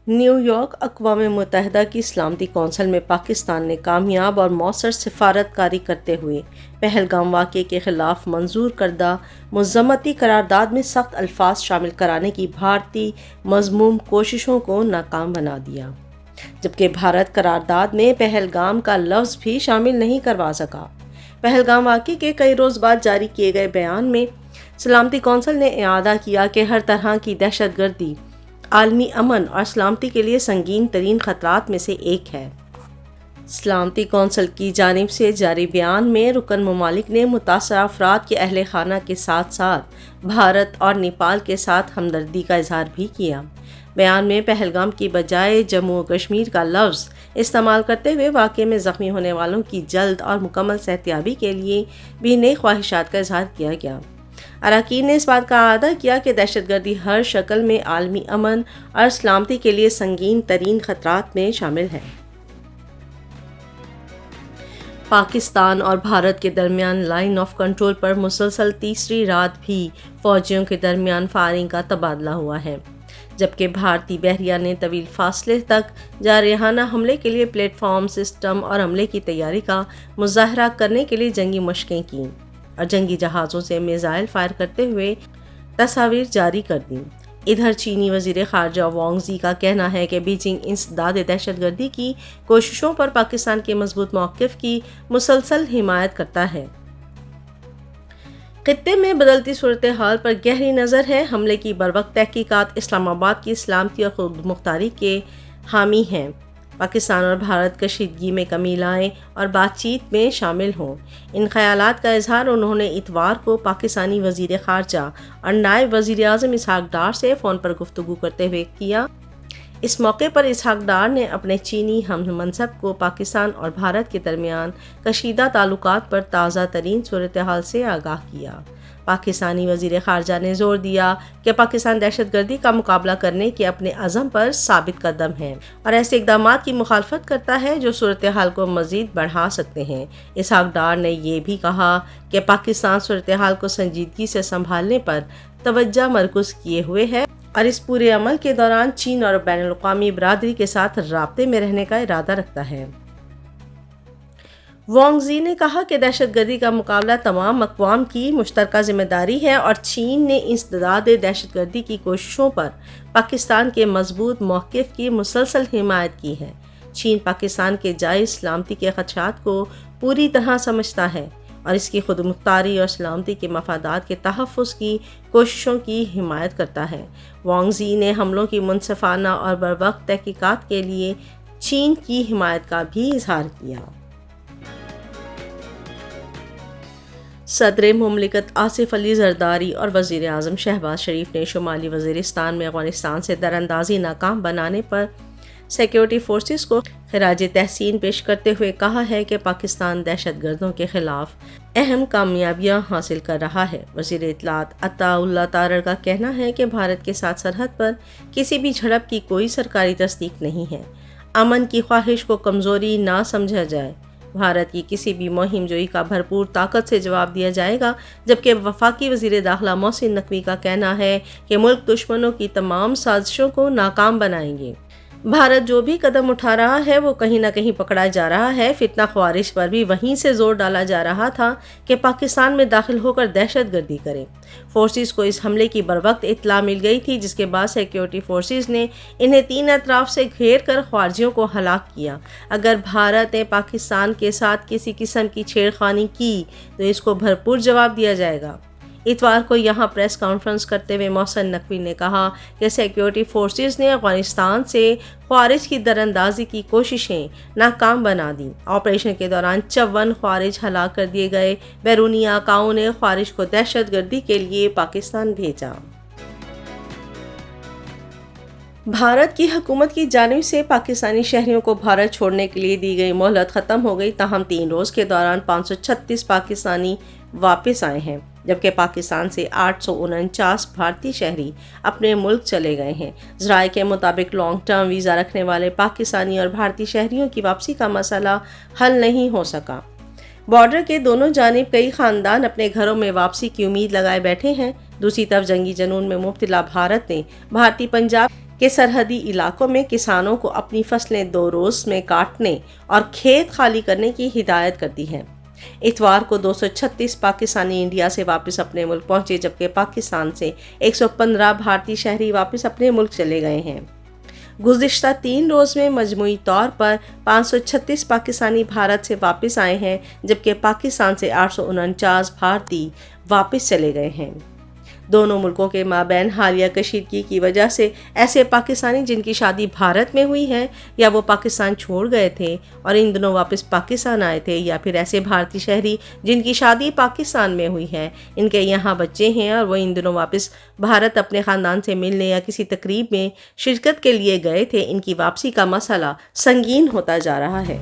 New York اقوام متحدہ کی سلامتی کونسل میں پاکستان نے کامیاب اور مؤثر سفارت کاری کرتے ہوئے پہلگام واقعے کے خلاف منظور کردہ مذمتی قرارداد میں سخت الفاظ شامل کرانے کی بھارتی مذموم کوششوں کو ناکام بنا دیا، جبکہ بھارت قرارداد میں پہلگام کا لفظ بھی شامل نہیں کروا سکا۔ پہلگام واقعے کے کئی روز بعد جاری کیے گئے بیان میں سلامتی کونسل نے اعادہ کیا کہ ہر طرح کی دہشت گردی عالمی امن اور سلامتی کے لیے سنگین ترین خطرات میں سے ایک ہے۔ سلامتی کونسل کی جانب سے جاری بیان میں رکن ممالک نے متاثرہ افراد کے اہل خانہ کے ساتھ ساتھ بھارت اور نیپال کے ساتھ ہمدردی کا اظہار بھی کیا۔ بیان میں پہلگام کی بجائے جموں و کشمیر کا لفظ استعمال کرتے ہوئے واقعے میں زخمی ہونے والوں کی جلد اور مکمل صحتیابی کے لیے بھی نیک خواہشات کا اظہار کیا گیا۔ اراکین نے اس بات کا اعادہ کیا کہ دہشت گردی ہر شکل میں عالمی امن اور سلامتی کے لیے سنگین ترین خطرات میں شامل ہے۔ پاکستان اور بھارت کے درمیان لائن آف کنٹرول پر مسلسل تیسری رات بھی فوجیوں کے درمیان فائرنگ کا تبادلہ ہوا ہے، جبکہ بھارتی بحریہ نے طویل فاصلے تک جارحانہ حملے کے لیے پلیٹ فارم سسٹم اور حملے کی تیاری کا مظاہرہ کرنے کے لیے جنگی مشقیں کیں اور جنگی جہازوں سے میزائل فائر کرتے ہوئے تصاویر جاری کر دیں۔ ادھر چینی وزیر خارجہ وانگ زی کا کہنا ہے کہ بیجنگ انسداد دہشت گردی کی کوششوں پر پاکستان کے مضبوط موقف کی مسلسل حمایت کرتا ہے۔ خطے میں بدلتی صورتحال پر گہری نظر ہے۔ حملے کی بروقت تحقیقات اسلام آباد کی سلامتی اور خود مختاری کے حامی ہیں۔ پاکستان اور بھارت کشیدگی میں کمی لائیں اور بات چیت میں شامل ہوں، ان خیالات کا اظہار انہوں نے اتوار کو پاکستانی وزیر خارجہ اور نائب وزیر اعظم اسحاق ڈار سے فون پر گفتگو کرتے ہوئے کیا۔ اس موقع پر اسحاق ڈار نے اپنے چینی ہم منصب کو پاکستان اور بھارت کے درمیان کشیدہ تعلقات پر تازہ ترین صورتحال سے آگاہ کیا۔ پاکستانی وزیر خارجہ نے زور دیا کہ پاکستان دہشت گردی کا مقابلہ کرنے کے اپنے عزم پر ثابت قدم ہے اور ایسے اقدامات کی مخالفت کرتا ہے جو صورتحال کو مزید بڑھا سکتے ہیں۔ اسحاق ڈار نے یہ بھی کہا کہ پاکستان صورتحال کو سنجیدگی سے سنبھالنے پر توجہ مرکوز کیے ہوئے ہے اور اس پورے عمل کے دوران چین اور بین الاقوامی برادری کے ساتھ رابطے میں رہنے کا ارادہ رکھتا ہے۔ وانگ زی نے کہا کہ دہشت گردی کا مقابلہ تمام اقوام کی مشترکہ ذمہ داری ہے اور چین نے انسداد دہشت گردی کی کوششوں پر پاکستان کے مضبوط موقف کی مسلسل حمایت کی ہے۔ چین پاکستان کے جائز سلامتی کے خدشات کو پوری طرح سمجھتا ہے اور اس کی خود مختاری اور سلامتی کے مفادات کے تحفظ کی کوششوں کی حمایت کرتا ہے۔ وانگ زی نے حملوں کی منصفانہ اور بروقت تحقیقات کے لیے چین کی حمایت کا بھی اظہار کیا۔ صدر مملکت آصف علی زرداری اور وزیر اعظم شہباز شریف نے شمالی وزیرستان میں افغانستان سے دراندازی ناکام بنانے پر سیکیورٹی فورسز کو خراج تحسین پیش کرتے ہوئے کہا ہے کہ پاکستان دہشت گردوں کے خلاف اہم کامیابیاں حاصل کر رہا ہے۔ وزیر اطلاعات عطا اللہ تارڑ کا کہنا ہے کہ بھارت کے ساتھ سرحد پر کسی بھی جھڑپ کی کوئی سرکاری تصدیق نہیں ہے۔ امن کی خواہش کو کمزوری نہ سمجھا جائے۔ بھارت کی کسی بھی مہم جوئی کا بھرپور طاقت سے جواب دیا جائے گا، جبکہ وفاقی وزیر داخلہ محسن نقوی کا کہنا ہے کہ ملک دشمنوں کی تمام سازشوں کو ناکام بنائیں گے۔ بھارت جو بھی قدم اٹھا رہا ہے وہ کہیں نہ کہیں پکڑا جا رہا ہے۔ فتنہ خوارج پر بھی وہیں سے زور ڈالا جا رہا تھا کہ پاکستان میں داخل ہو کر دہشت گردی کرے۔ فورسز کو اس حملے کی بروقت اطلاع مل گئی تھی، جس کے بعد سیکیورٹی فورسز نے انہیں 3 اطراف سے گھیر کر خارجیوں کو ہلاک کیا۔ اگر بھارت نے پاکستان کے ساتھ کسی قسم کی چھیڑخانی کی تو اس کو بھرپور جواب دیا جائے گا۔ اتوار کو یہاں پریس کانفرنس کرتے ہوئے محسن نقوی نے کہا کہ سیکیورٹی فورسز نے افغانستان سے خوارج کی دراندازی کی کوششیں ناکام بنا دیں۔ آپریشن کے دوران 54 خوارج ہلاک کر دیے گئے۔ بیرونی آقاؤں نے خوارج کو دہشت گردی کے لیے پاکستان بھیجا۔ بھارت کی حکومت کی جانب سے پاکستانی شہریوں کو بھارت چھوڑنے کے لیے دی گئی مہلت ختم ہو گئی، تاہم 3 روز کے دوران 536 پاکستانی واپس آئے ہیں، جبکہ پاکستان سے 849 بھارتی شہری اپنے ملک چلے گئے ہیں۔ ذرائع کے مطابق لانگ ٹرم ویزا رکھنے والے پاکستانی اور بھارتی شہریوں کی واپسی کا مسئلہ حل نہیں ہو سکا۔ بارڈر کے دونوں جانب کئی خاندان اپنے گھروں میں واپسی کی امید لگائے بیٹھے ہیں۔ دوسری طرف جنگی جنون میں مبتلا بھارت نے بھارتی پنجاب کہ سرحدی علاقوں میں کسانوں کو اپنی فصلیں 2 روز میں کاٹنے اور کھیت خالی کرنے کی ہدایت کرتی ہے۔ اتوار کو 236 پاکستانی انڈیا سے واپس اپنے ملک پہنچے، جبکہ پاکستان سے 115 بھارتی شہری واپس اپنے ملک چلے گئے ہیں۔ گزشتہ 3 روز میں مجموعی طور پر 536 پاکستانی بھارت سے واپس آئے ہیں، جبکہ پاکستان سے 849 بھارتی واپس چلے گئے ہیں۔ دونوں ملکوں کے مابین حالیہ کشیدگی کی وجہ سے ایسے پاکستانی جن کی شادی بھارت میں ہوئی ہے یا وہ پاکستان چھوڑ گئے تھے اور ان دنوں واپس پاکستان آئے تھے، یا پھر ایسے بھارتی شہری جن کی شادی پاکستان میں ہوئی ہے، ان کے یہاں بچے ہیں اور وہ ان دنوں واپس بھارت اپنے خاندان سے ملنے یا کسی تقریب میں شرکت کے لیے گئے تھے، ان کی واپسی کا مسئلہ سنگین ہوتا جا رہا ہے۔